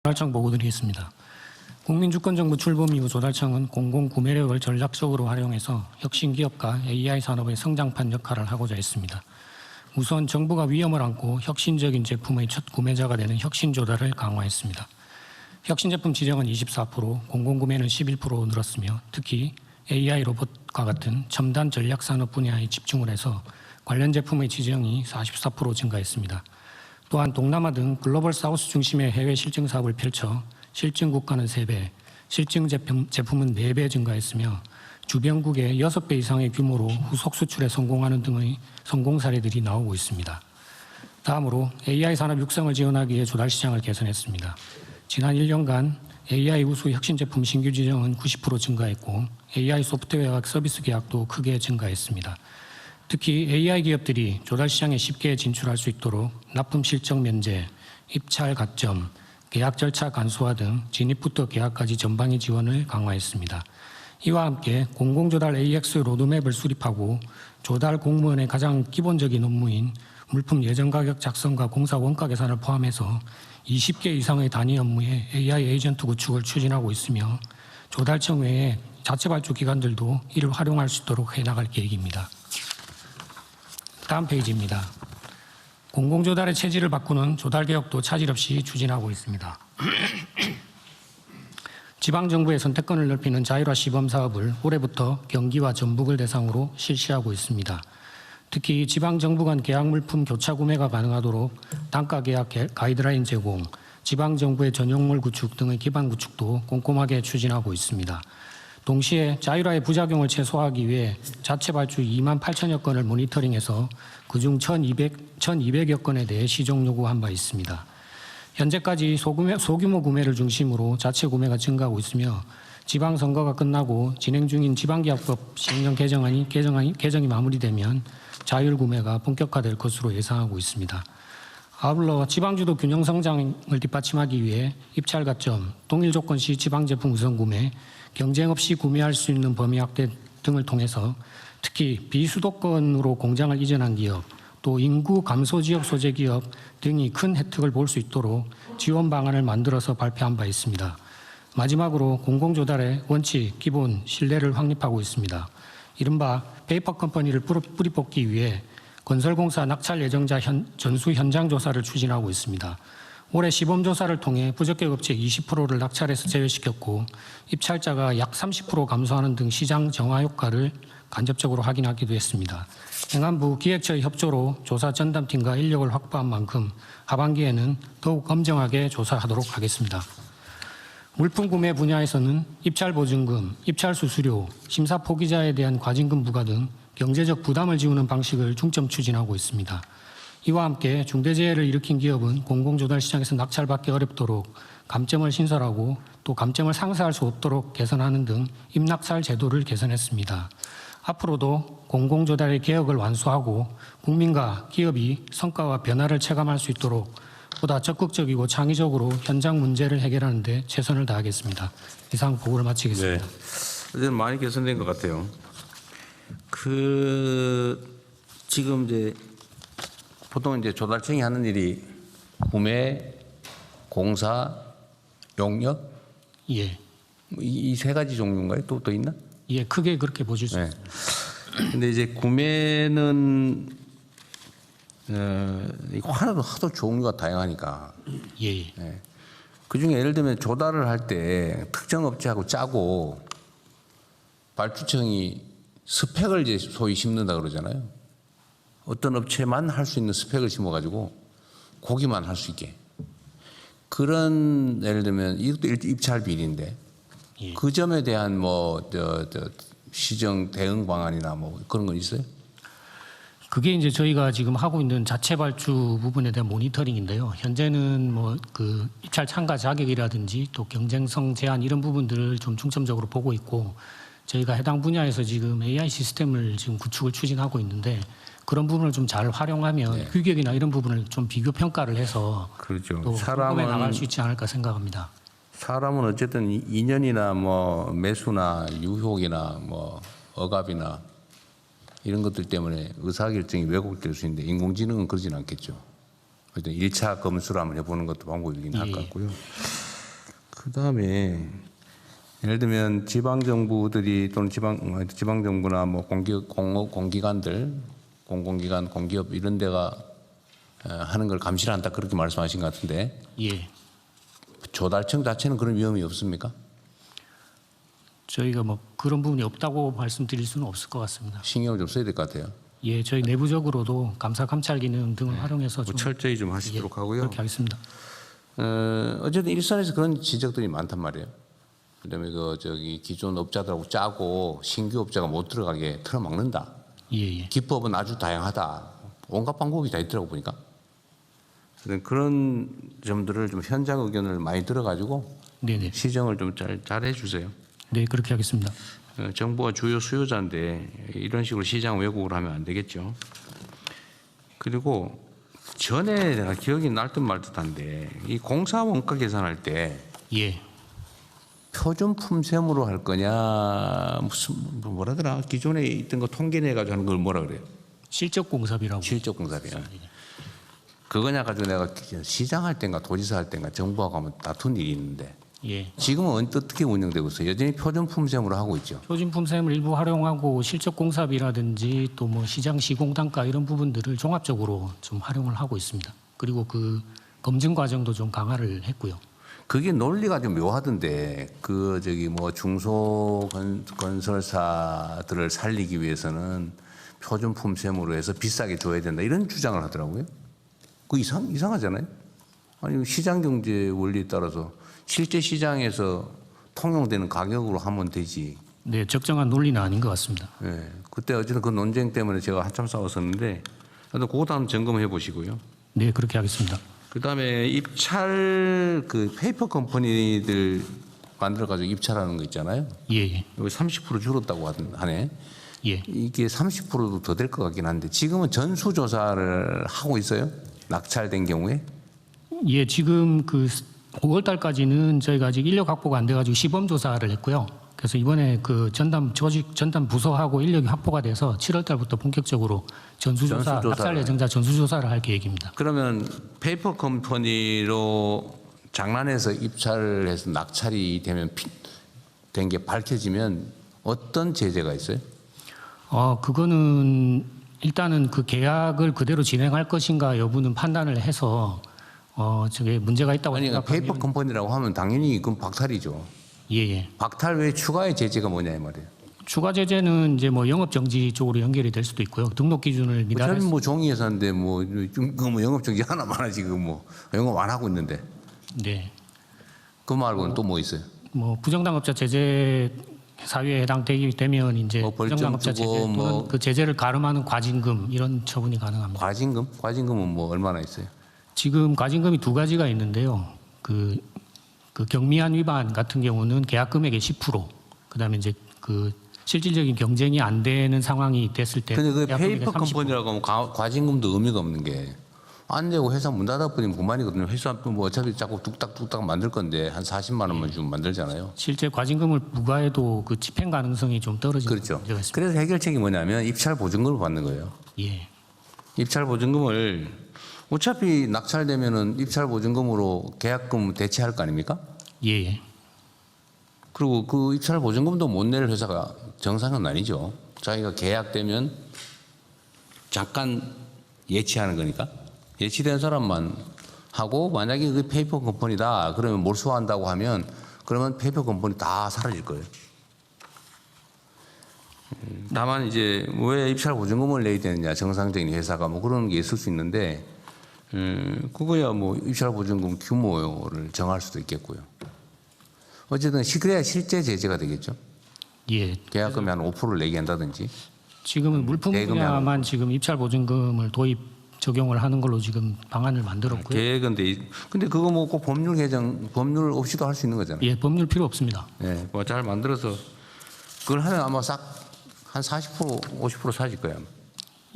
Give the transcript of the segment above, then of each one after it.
조달청 보고드리겠습니다. 국민주권정부 출범 이후 조달청은 공공구매력을 전략적으로 활용해서 혁신기업과 AI 산업의 성장판 역할을 하고자 했습니다. 우선 정부가 위험을 안고 혁신적인 제품의 첫 구매자가 되는 혁신조달을 강화했습니다. 혁신제품 지정은 24%, 공공구매는 11% 늘었으며 특히 AI 로봇과 같은 첨단 전략산업 분야에 집중을 해서 관련 제품의 지정이 44% 증가했습니다. 또한 동남아 등 글로벌 사우스 중심의 해외 실증 사업을 펼쳐 실증 국가는 3배, 실증 제품은 4배 증가했으며 주변국의 6배 이상의 규모로 후속 수출에 성공하는 등의 성공 사례들이 나오고 있습니다. 다음으로 AI 산업 육성을 지원하기 위해 조달 시장을 개선했습니다. 지난 1년간 AI 우수 혁신 제품 신규 지정은 90% 증가했고 AI 소프트웨어 서비스 계약도 크게 증가했습니다. 특히 AI 기업들이 조달 시장에 쉽게 진출할 수 있도록 납품 실적 면제, 입찰 가점, 계약 절차 간소화 등 진입부터 계약까지 전방위 지원을 강화했습니다. 이와 함께 공공조달 AX 로드맵을 수립하고 조달 공무원의 가장 기본적인 업무인 물품 예정 가격 작성과 공사 원가 계산을 포함해서 20개 이상의 단위 업무에 AI 에이전트 구축을 추진하고 있으며 조달청 외에 자체 발주 기관들도 이를 활용할 수 있도록 해나갈 계획입니다. 다음 페이지입니다. 공공조달의 체질을 바꾸는 조달개혁도 차질 없이 추진하고 있습니다. 지방정부의 선택권을 넓히는 자율화 시범사업을 올해부터 경기와 전북을 대상으로 실시하고 있습니다. 특히 지방정부 간 계약물품 교차 구매가 가능하도록 단가계약 가이드라인 제공, 지방정부의 전용물 구축 등의 기반 구축도 꼼꼼하게 추진하고 있습니다. 동시에 자율화의 부작용을 최소화하기 위해 자체 발주 2만 8천여 건을 모니터링해서 그중 1,200여 건에 대해 시정 요구한 바 있습니다. 현재까지 소규모 구매를 중심으로 자체 구매가 증가하고 있으며 지방선거가 끝나고 진행 중인 지방계약법 시행령 개정이 마무리되면 자율구매가 본격화될 것으로 예상하고 있습니다. 아울러 지방주도 균형 성장을 뒷받침하기 위해 입찰 가점, 동일 조건 시 지방제품 우선 구매, 경쟁 없이 구매할 수 있는 범위 확대 등을 통해서 특히 비수도권으로 공장을 이전한 기업, 또 인구 감소 지역 소재 기업 등이 큰 혜택을 볼 수 있도록 지원 방안을 만들어서 발표한 바 있습니다. 마지막으로 공공조달의 원칙, 기본, 신뢰를 확립하고 있습니다. 이른바 페이퍼 컴퍼니를 뿌리 뽑기 위해 건설공사 낙찰 예정자 전수 현장 조사를 추진하고 있습니다. 올해 시범조사를 통해 부적격 업체 20%를 낙찰해서 제외시켰고 입찰자가 약 30% 감소하는 등 시장 정화 효과를 간접적으로 확인하기도 했습니다. 행안부 기획처의 협조로 조사 전담팀과 인력을 확보한 만큼 하반기에는 더욱 엄정하게 조사하도록 하겠습니다. 물품 구매 분야에서는 입찰 보증금, 입찰 수수료, 심사 포기자에 대한 과징금 부과 등 경제적 부담을 지우는 방식을 중점 추진하고 있습니다. 이와 함께 중대재해를 일으킨 기업은 공공조달 시장에서 낙찰받기 어렵도록 감점을 신설하고 또 감점을 상쇄할 수 없도록 개선하는 등 임낙찰 제도를 개선했습니다. 앞으로도 공공조달의 개혁을 완수하고 국민과 기업이 성과와 변화를 체감할 수 있도록 보다 적극적이고 창의적으로 현장 문제를 해결하는 데 최선을 다하겠습니다. 이상 보고를 마치겠습니다. 네. 이제 많이 개선된 것 같아요. 지금 이제 보통 이제 조달청이 하는 일이 구매, 공사, 용역? 예. 이 세 가지 종류인가요? 또 있나? 예, 크게 그렇게 보실 수 있습니다. 근데 이제 구매는 하도 종류가 다양하니까. 예. 네. 그 중에 예를 들면 조달을 할 때 특정 업체하고 짜고 발주청이 스펙을 이제 소위 심는다 그러잖아요. 어떤 업체만 할 수 있는 스펙을 심어가지고 거기만 할 수 있게. 그런 예를 들면 이것도 입찰 비리인데 예. 그 점에 대한 시정 대응 방안이나 그런 건 있어요? 그게 이제 저희가 지금 하고 있는 자체 발주 부분에 대한 모니터링인데요. 현재는 그 입찰 참가 자격이라든지 또 경쟁성 제한 이런 부분들을 좀 중점적으로 보고 있고 저희가 해당 분야에서 지금 AI 시스템을 지금 구축을 추진하고 있는데 그런 부분을 좀 잘 활용하면 네. 규격이나 이런 부분을 좀 비교 평가를 해서 그렇죠. 또 공급해 나갈 수 있지 않을까 생각합니다. 사람은 어쨌든 인연이나 매수나 유혹이나 억압이나 이런 것들 때문에 의사결정이 왜곡될 수 있는데 인공지능은 그러진 않겠죠. 일단 1차 검수를 한번 해보는 것도 방법이긴 할 것 같고요. 그다음에 예를 들면 지방 정부들이 또는 지방 정부나 뭐 공기관들, 공공기관, 공기업 이런 데가 하는 걸 감시를 한다 그렇게 말씀하신 것 같은데 예. 조달청 자체는 그런 위험이 없습니까? 저희가 뭐 그런 부분이 없다고 말씀드릴 수는 없을 것 같습니다. 신경을 좀 써야 될 것 같아요. 예, 저희 내부적으로도 감사 감찰 기능 등을 활용해서 좀 철저히 좀 하시도록 하고요. 그렇게 하겠습니다. 어쨌든 일선에서 그런 지적들이 많단 말이에요. 그다음에 기존 업자들하고 짜고 신규 업자가 못 들어가게 틀어막는다. 예, 예. 기법은 아주 다양하다. 온갖 방법이 다 있더라고 보니까. 그런 점들을 좀 현장 의견을 많이 들어가지고 네네. 시정을 좀 잘 해주세요. 네, 그렇게 하겠습니다. 정부가 주요 수요자인데 이런 식으로 시장 왜곡을 하면 안 되겠죠. 그리고 전에 내가 기억이 날 듯 말 듯한데 이 공사 원가 계산할 때 예. 표준 품셈으로 할 거냐 무슨 뭐라더라 기존에 있던 거 통계내 가지고 하는 걸 뭐라 그래요? 실적 공사비라고. 실적 공사비야. 그거냐 가지고 내가 시장할 때인가 도지사 할 때인가 정부하고 하면 다툰 일이 있는데 예. 지금은 어떻게 운영되고 있어요? 여전히 표준 품셈으로 하고 있죠. 표준 품셈을 일부 활용하고 실적 공사비라든지 또 뭐 시장 시공 단가 이런 부분들을 종합적으로 좀 활용을 하고 있습니다. 그리고 그 검증 과정도 좀 강화를 했고요. 그게 논리가 좀 묘하던데 건설사들을 살리기 위해서는 표준 품셈으로 해서 비싸게 줘야 된다 이런 주장을 하더라고요. 그 이상하잖아요. 아니 시장 경제 원리에 따라서 실제 시장에서 통용되는 가격으로 하면 되지. 네, 적정한 논리는 아닌 것 같습니다. 예. 그때 어쨌든 그 논쟁 때문에 제가 한참 싸웠었는데, 그것도 한번 점검해 보시고요. 네, 그렇게 하겠습니다. 그다음에 입찰 그 페이퍼 컴퍼니들 만들어가지고 입찰하는 거 있잖아요. 예, 예. 여기 30% 줄었다고 하네. 예. 이게 30%도 더 될 것 같긴 한데 지금은 전수조사를 하고 있어요? 낙찰된 경우에? 예, 지금 그 5월 달까지는 저희가 아직 인력 확보가 안 돼가지고 시범 조사를 했고요. 그래서 이번에 그 전담 부서하고 인력이 확보가 돼서 7월 달부터 본격적으로 전수조사, 낙찰 예정자 전수조사를 할 계획입니다. 그러면 페이퍼 컴퍼니로 장난해서 입찰을 해서 낙찰이 된 게 밝혀지면 어떤 제재가 있어요? 그거는 일단은 그 계약을 그대로 진행할 것인가 여부는 판단을 해서 저게 문제가 있다고 아니 생각하면 페이퍼 컴퍼니라고 하면 당연히 그건 박탈이죠. 예, 예. 박탈 외에 추가의 제재가 뭐냐 이 말이에요. 추가 제재는 이제 뭐 영업 정지 쪽으로 연결이 될 수도 있고요. 등록 기준을 어차피 미달했 뭐 종이 회사인데 뭐 영업 정지 하나만 하지 그 뭐 영업 안 하고 있는데 네. 그 말고는 또 뭐 있어요? 뭐 부정당업자 제재 사유에 해당되기 되면 이제 뭐 벌점 부정당업자 주고 제재 또는 뭐 그 제재를 가름하는 과징금 이런 처분이 가능합니다. 과징금? 과징금은 뭐 얼마나 있어요? 지금 과징금이 두 가지가 있는데요. 그 경미한 위반 같은 경우는 계약 금액의 10%, 그다음에 이제 그 실질적인 경쟁이 안 되는 상황이 됐을 때. 근데 그 계약 금액의 페이퍼 30%. 컴퍼니라고 하면 과징금도 의미가 없는 게 안 되고 회사 문 닫아버리면 그만이거든요. 회사 뭐 어차피 자꾸 뚝딱뚝딱 만들 건데 한 40만 원만 주면 만들잖아요. 실제 과징금을 부과해도 그 집행 가능성이 좀 떨어지는 그렇죠. 문제가 있습니다. 그래서 해결책이 뭐냐면 입찰 보증금을 받는 거예요. 예. 입찰 보증금을 어차피 낙찰되면은 입찰 보증금으로 계약금 대체할 거 아닙니까? 예. 예. 그리고 그 입찰 보증금도 못 낼 회사가 정상은 아니죠. 자기가 계약되면 잠깐 예치하는 거니까. 예치된 사람만 하고 만약에 그 페이퍼 컴퍼니다 그러면 몰수한다고 하면 그러면 페이퍼 컴퍼니 다 사라질 거예요. 다만 이제 왜 입찰 보증금을 내야 되느냐 정상적인 회사가 뭐 그런 게 있을 수 있는데 그거야 뭐 입찰 보증금 규모를 정할 수도 있겠고요. 어쨌든 그래야 실제 제재가 되겠죠. 예. 계약금이 한 5%를 내게 한다든지. 지금은 물품 대금이 분야만 지금 입찰 보증금을 적용을 하는 걸로 지금 방안을 만들었고요. 계획은 근데 그거 뭐 꼭 법률 법률 없이도 할 수 있는 거잖아요. 예, 법률 필요 없습니다. 예, 뭐 잘 만들어서 그걸 하면 아마 싹 한 40% 50% 사질 거예요.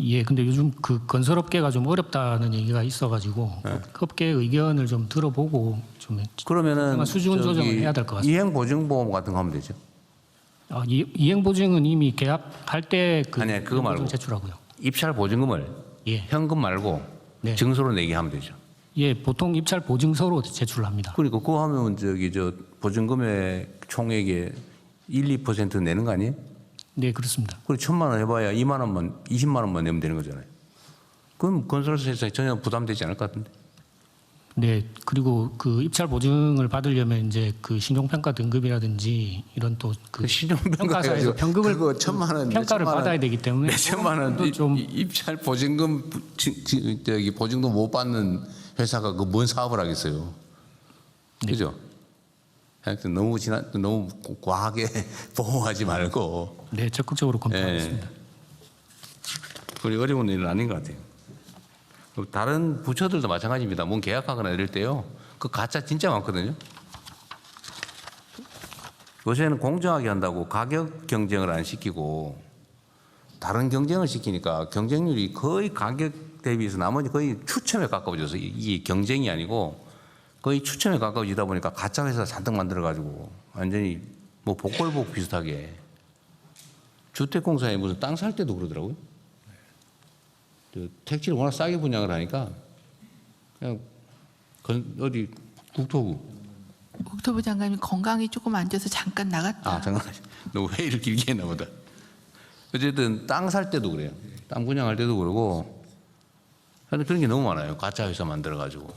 예, 근데 요즘 그 건설업계가 좀 어렵다는 얘기가 있어가지고 업계 의견을 좀 들어보고 좀 그러면은 수준 조정을 해야 될 것 같습니다. 이행 보증보험 같은 거 하면 되죠. 이행 보증은 이미 계약할 때 아니 그거 말고 제출하고요. 입찰 보증금을 예, 현금 말고 네. 증서로 내게 하면 되죠. 예, 보통 입찰 보증서로 제출합니다. 그러니까 그거 하면 저 보증금의 총액의 1~2% 내는 거 아니에요? 네, 그렇습니다. 그리고 1,000만 원 해봐야 2만 원만 20만 원만 내면 되는 거잖아요. 그럼 건설사에서 전혀 부담되지 않을 것 같은데. 네, 그리고 그 입찰 보증을 받으려면 이제 그 신용평가 등급이라든지 이런 또 그 평가사에서 평급을 그거 1,000만 원 평가를 받아야 되기 때문에 몇천만 원 좀 입찰 보증금 저기 보증도 못 받는 회사가 그 뭔 사업을 하겠어요. 그죠? 하여튼 너무 과하게 보호하지 말고. 네, 적극적으로 검토하겠습니다. 그리 어려운 일은 아닌 것 같아요. 다른 부처들도 마찬가지입니다. 뭔 계약하거나 이럴 때요. 그 가짜 진짜 많거든요. 요새는 공정하게 한다고 가격 경쟁을 안 시키고 다른 경쟁을 시키니까 경쟁률이 거의 가격 대비해서 나머지 거의 추첨에 가까워져서 이게 경쟁이 아니고 거의 추첨에 가까워지다 보니까 가짜 회사 잔뜩 만들어가지고 완전히 뭐 복골복 비슷하게 주택공사에 무슨 땅 살 때도 그러더라고요. 택지를 워낙 싸게 분양을 하니까 그냥 어디 국토부 장관님 건강이 조금 안 좋아서 잠깐 나갔다. 잠깐 너무 회의를 길게 했나 보다. 어쨌든 땅 살 때도 그래요. 땅 분양할 때도 그러고 하여튼 그런 게 너무 많아요. 가짜 회사 만들어가지고.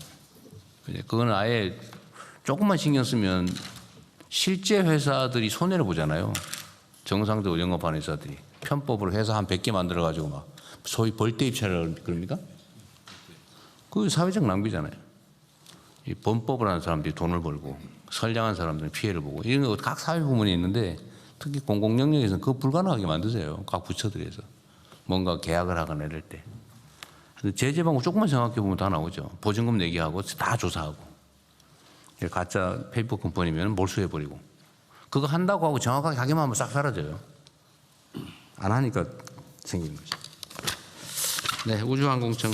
그거는 아예 조금만 신경 쓰면 실제 회사들이 손해를 보잖아요. 정상적으로 영업하는 회사들이. 편법으로 회사 한 100개 만들어가지고 막 소위 벌떼 입찰을 그럽니까? 그게 사회적 낭비잖아요. 이 범법을 하는 사람들이 돈을 벌고 선량한 사람들은 피해를 보고 이런 거 각 사회 부문에 있는데 특히 공공 영역에서는 그거 불가능하게 만드세요. 각 부처들에서 뭔가 계약을 하거나 이럴 때. 제재 방법 조금만 생각해 보면 다 나오죠. 보증금 내기하고 다 조사하고 가짜 페이퍼 컴퍼니면 몰수해 버리고 그거 한다고 하고 정확하게 하기만 하면 싹 사라져요. 안 하니까 생기는 거죠. 네, 우주항공청